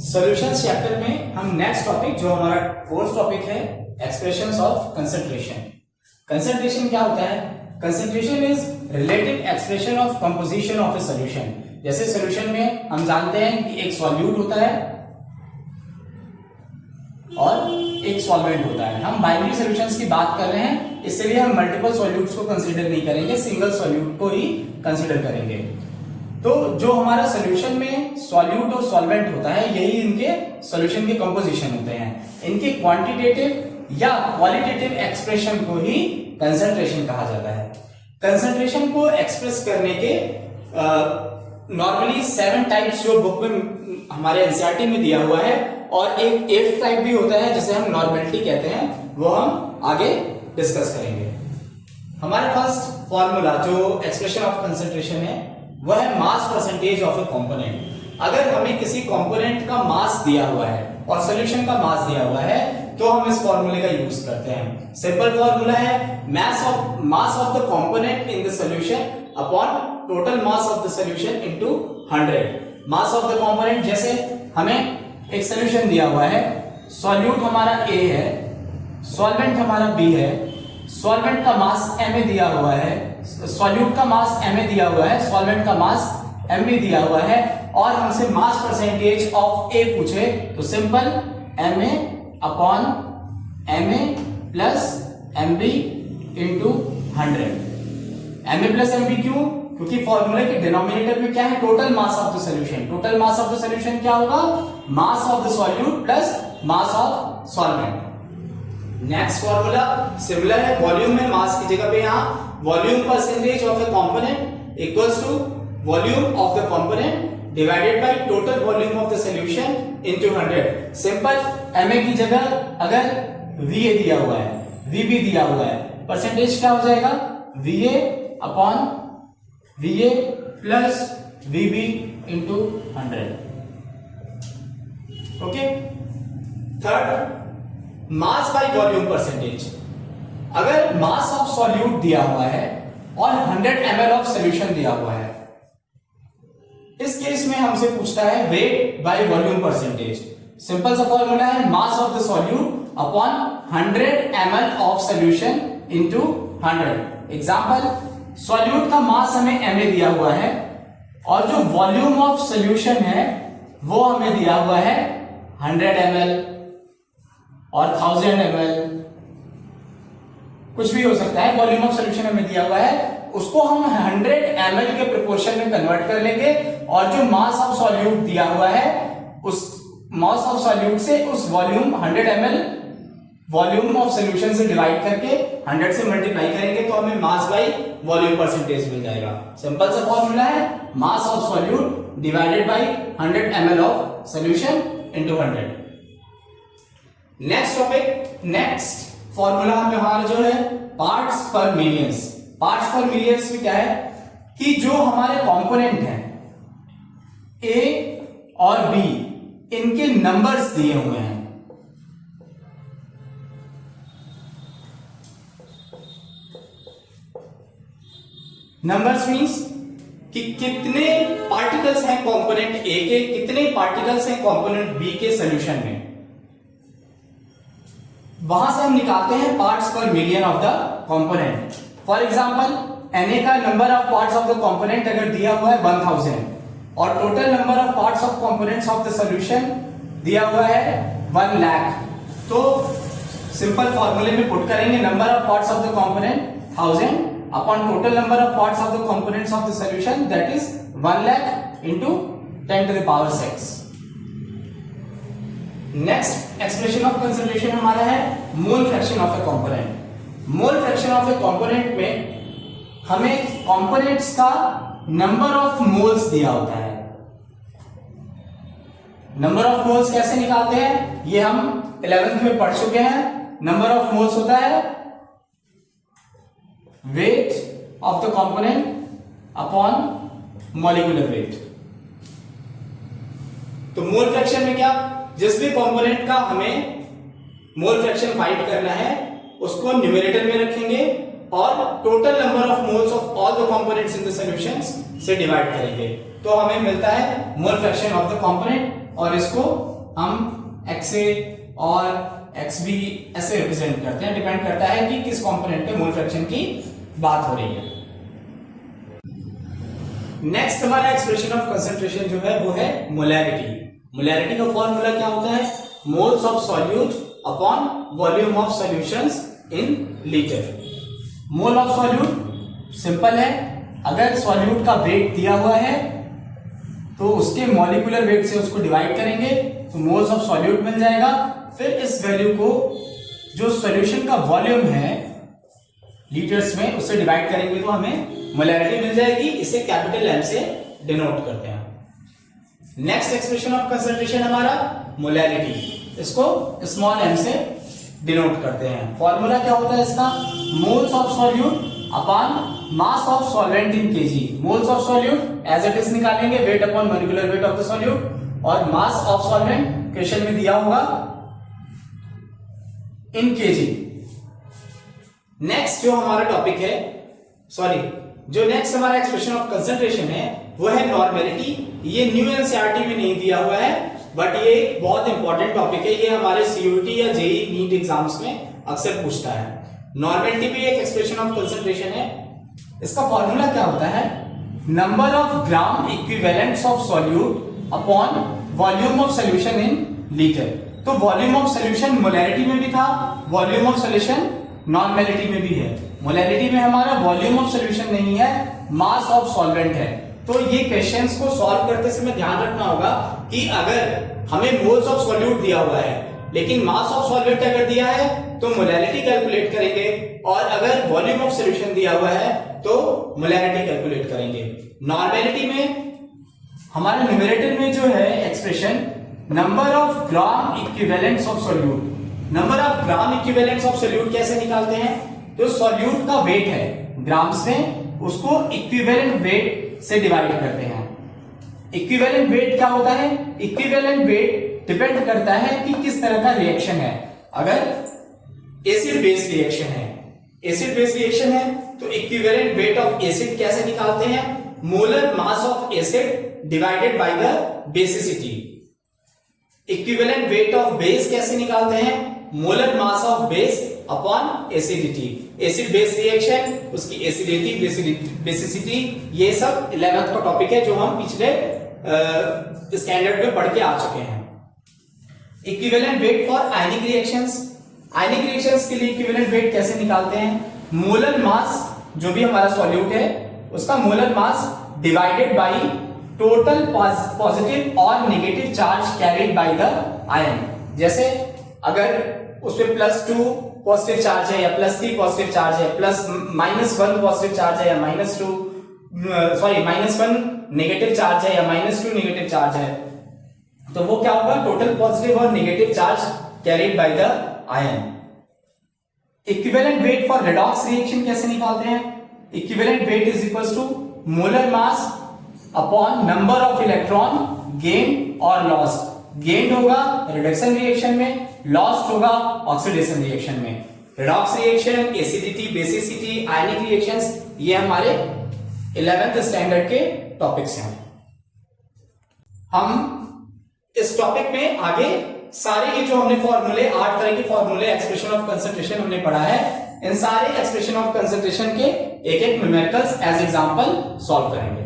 Solutions chapter में हम next topic जो हमारा फोर्थ टॉपिक है एक्सप्रेशंस ऑफ कंसंट्रेशन। कंसंट्रेशन क्या होता है? Concentration is relative expression of composition of A solution. जैसे सॉल्यूशन में हम जानते हैं कि एक सॉल्यूट होता है और एक सॉल्वेंट होता है। हम बाइनरी सॉल्यूशंस की बात कर रहे हैं, इससे भी हम मल्टीपल सॉल्यूट्स को कंसीडर नहीं करेंगे, सिंगल सॉल्यूट को ही कंसीडर करेंगे। तो जो हमारा सॉल्यूशन में सॉल्यूट और सॉल्वेंट होता है, यही इनके सॉल्यूशन के कंपोजिशन होते हैं। इनके क्वांटिटेटिव या क्वालिटेटिव एक्सप्रेशन को ही कंसंट्रेशन कहा जाता है। कंसंट्रेशन को एक्सप्रेस करने के नॉर्मली 7 टाइप्स जो बुक में हमारे एनसीईआरटी में दिया हुआ है, और एक 8th टाइप भी होता है जिसे हम नॉर्मेलिटी कहते हैं, वो हम आगे डिस्कस करेंगे। हमारे फर्स्ट फॉर्मूला जो एक्सप्रेशन ऑफ कंसंट्रेशन है वह है mass percentage of a component. अगर हमें किसी कंपोनेंट का मास दिया हुआ है और सॉल्यूशन का मास दिया हुआ है तो हम इस फॉर्मूले का यूज करते हैं। सिंपल फॉर्मूला है मास of the component in the solution upon total mass of the solution into 100। Mass of the component, जैसे हमें एक सॉल्यूशन दिया हुआ है, सॉल्यूट हमारा A है, सॉल्वेंट हमारा B है, सॉल्वेंट का मास Ma दिया हुआ है, सॉल्यूट का मास Ma दिया हुआ है, सॉल्वेंट का मास Mb दिया हुआ है, और हमसे मास परसेंटेज ऑफ A पूछे तो simple Ma upon Ma plus Mb into 100। Ma plus Mb क्यों? क्योंकि फॉर्मूले के डिनोमिनेटर में क्या है? Total mass of the solution. Total mass of the solution क्या होगा? Mass of the solute plus mass of solvent. Next formula similar है, वॉल्यूम में मास की जगह पे यहाँ volume percentage of a component equals to volume of the component divided by total volume of the solution into 100। Simple Ma की जगह अगर Va दिया हुआ है, Vb दिया हुआ है, परसेंटेज क्या हो जाएगा? Va upon Va plus Vb into 100। Okay. Third, mass by volume percentage. अगर मास ऑफ सॉल्यूट दिया हुआ है और 100 ml ऑफ सॉल्यूशन दिया हुआ है, इस केस में हमसे पूछता है weight by volume percentage. Simple सा फॉर्मूला है मास of the solute upon 100 ml of solution into 100। Example, solute का मास हमें Ma दिया हुआ है और जो वॉल्यूम ऑफ सॉल्यूशन है वो हमें दिया हुआ है 100 ml और 1000 ml, कुछ भी हो सकता है। वॉल्यूम ऑफ सॉल्यूशन हमें दिया हुआ है, उसको हम 100 ml के प्रोपोर्शन में कन्वर्ट कर लेंगे, और जो मास ऑफ सॉल्यूट दिया हुआ है उस मास ऑफ सॉल्यूट से उस volume 100 ml volume of solution से डिवाइड करके 100 से मल्टीप्लाई करेंगे तो हमें मास बाय वॉल्यूम परसेंटेज मिल जाएगा। सिंपल सा फॉर्मूला है mass of solute divided by 100 ml of solution into 100। Next topic, next formula हमारा जो है पार्ट्स पर मिलियंस। पार्ट्स पर मिलियंस में क्या है कि जो हमारे कंपोनेंट हैं A और B, इनके नंबर्स दिए हुए हैं। नंबर्स मींस कि कितने पार्टिकल्स हैं कंपोनेंट A के, कितने पार्टिकल्स हैं कंपोनेंट B के सॉल्यूशन में। वहां से हम निकालते हैं पार्ट्स पर million of the component. For example, Na का number of parts of the component अगर दिया हुआ है 1000 और total number of parts of components of the solution दिया हुआ है 1 लाख, तो सिंपल फॉर्मूले में पुट करेंगे number of parts of the component 1000 upon total number of parts of the components of the solution, that is 1 lakh into 10 to the power 6। Next expression of concentration हमारा है mole fraction of a component. Mole fraction of a component में हमें components का number of moles दिया होता है। Number of moles कैसे निकालते हैं ये हम 11th में पढ़ चुके हैं। नंबर ऑफ मोल्स होता है wait of the component upon molecular wait. तो मोल फ्रैक्शन में क्या, जिस भी कंपोनेंट का हमें मोल फ्रैक्शन फाइंड करना है उसको न्यूमरेटर में रखेंगे और total number of moles of all the components in the solutions से डिवाइड करेंगे, तो हमें मिलता है mole fraction of the component और इसको हम XA और XB ऐसे रिप्रेजेंट करते हैं, डिपेंड करता है कि किस कंपोनेंट के मोल फ्रैक्शन की बात हो रही है। नेक्स्ट हमारा एक्सप्रेशन ऑफ कंसंट्रेशन जो है वो है मोलैरिटी। मोलैरिटी का फॉर्मूला क्या होता है? Moles of solute upon volume of solutions in litre. Mole of solute simple है, अगर सॉल्यूट का वेट दिया हुआ है तो उसके मॉलिक्यूलर वेट से उसको डिवाइड करेंगे तो मोल्स ऑफ सॉल्यूट मिल जाएगा। फिर इस वैल्यू को जो सॉल्यूशन का वॉल्यूम है लीटर्स में उससे डिवाइड करेंगे तो हमें मोलैरिटी मिल जाएगी। इसे कैपिटल M से डिनोट करते हैं। नेक्स्ट एक्सप्रेशन ऑफ कंसंट्रेशन हमारा मोलैरिटी, इसको स्मॉल m से डिनोट करते हैं। फॉर्मूला क्या होता है इसका? Moles of solute upon mass of solvent in KG. Moles of solute as it is निकालेंगे, weight upon molecular weight of the solute, और मास ऑफ सॉल्वेंट क्वेश्चन में दिया होगा इन केजी। नेक्स्ट जो हमारा टॉपिक है, जो नेक्स्ट हमारा एक्सप्रेशन ऑफ कंसंट्रेशन है वो है नॉर्मेलिटी। ये न्यू एनसीईआरटी में नहीं दिया हुआ है, बट ये बहुत इंपॉर्टेंट टॉपिक है। ये हमारे सीयूटी या जेईई नीट एग्जाम्स में अक्सर पूछता है। नॉर्मेलिटी भी एक एक्सप्रेशन ऑफ कंसंट्रेशन है। इसका फॉर्मूला क्या होता है? Number of gram equivalents of solute upon volume of solution in litre. तो वॉल्यूम ऑफ सॉल्यूशन मोलैरिटी में भी था, वॉल्यूम ऑफ सॉल्यूशन नॉर्मेलिटी में भी है। मोलैरिटी में हमारा वॉल्यूम ऑफ सॉल्यूशन नहीं है, मास ऑफ सॉल्वेंट है। तो ये क्वेश्चंस को सॉल्व करते समय ध्यान रखना होगा कि अगर हमें मोल्स ऑफ सॉल्यूट दिया हुआ है लेकिन मास ऑफ सॉल्वेंट अगर दिया है तो मोलैरिटी कैलकुलेट करेंगे, और अगर वॉल्यूम ऑफ सॉल्यूशन दिया हुआ है तो मोलैरिटी कैलकुलेट करेंगे। नॉर्मेलिटी में हमारे न्यूमरेटर में जो है expression number of gram equivalents of solute, number of gram equivalents of solute कैसे निकालते हैं? जो सॉल्यूट का वेट है ग्राम्स में, उसको इक्विवेलेंट वेट से डिवाइड करते हैं। इक्विवेलेंट वेट क्या होता है? इक्विवेलेंट वेट डिपेंड करता है कि किस तरह का रिएक्शन है। अगर एसिड बेस रिएक्शन है, एसिड बेस रिएक्शन है तो इक्विवेलेंट वेट ऑफ एसिड कैसे निकालते हैं? Molar mass of acid divided by the basicity. Equivalent weight of base कैसे निकालते हैं? Molar mass of base upon acidity. Acid base reaction, उसकी एसिडिटी, बेसिसिटी, ये सब 11th का टॉपिक है जो हम पिछले स्टैंडर्ड में पढ़ के आ चुके हैं। Equivalent weight for ionic reactions, ionic reactions के लिए इक्विवेलेंट वेट कैसे निकालते हैं? मोलर मास, जो भी हमारा सॉल्यूट है उसका molar mass divided by total positive और negative charge carried by the ion. जैसे अगर उसमें +2 पॉजिटिव चार्ज है या +3 पॉजिटिव चार्ज है, -1 पॉजिटिव चार्ज है या -1 नेगेटिव चार्ज है या -2 नेगेटिव चार्ज है, तो वो क्या होगा? टोटल पॉजिटिव और negative charge carried by the ion. Equivalent weight for redox reaction कैसे निकालते हैं? Equivalent weight is equals to molar mass upon number of electron gain और लॉस्ट। गेन होगा रिडक्शन रिएक्शन में, लॉस्ट होगा ऑक्सीडेशन रिएक्शन में। Redox reaction, acidity, basicity, ionic reactions, ये हमारे 11th स्टैंडर्ड के टॉपिक्स हैं। हम इस टॉपिक में आगे सारे ये जो हमने फॉर्मूले, 8 तरह के फॉर्मूले एक्सप्रेशन ऑफ कंसंट्रेशन हमने पढ़ा है, इन सारे एक्सप्रेशन ऑफ कंसंट्रेशन के एक-एक न्यूमेरिकल्स एज एग्जांपल सॉल्व करेंगे।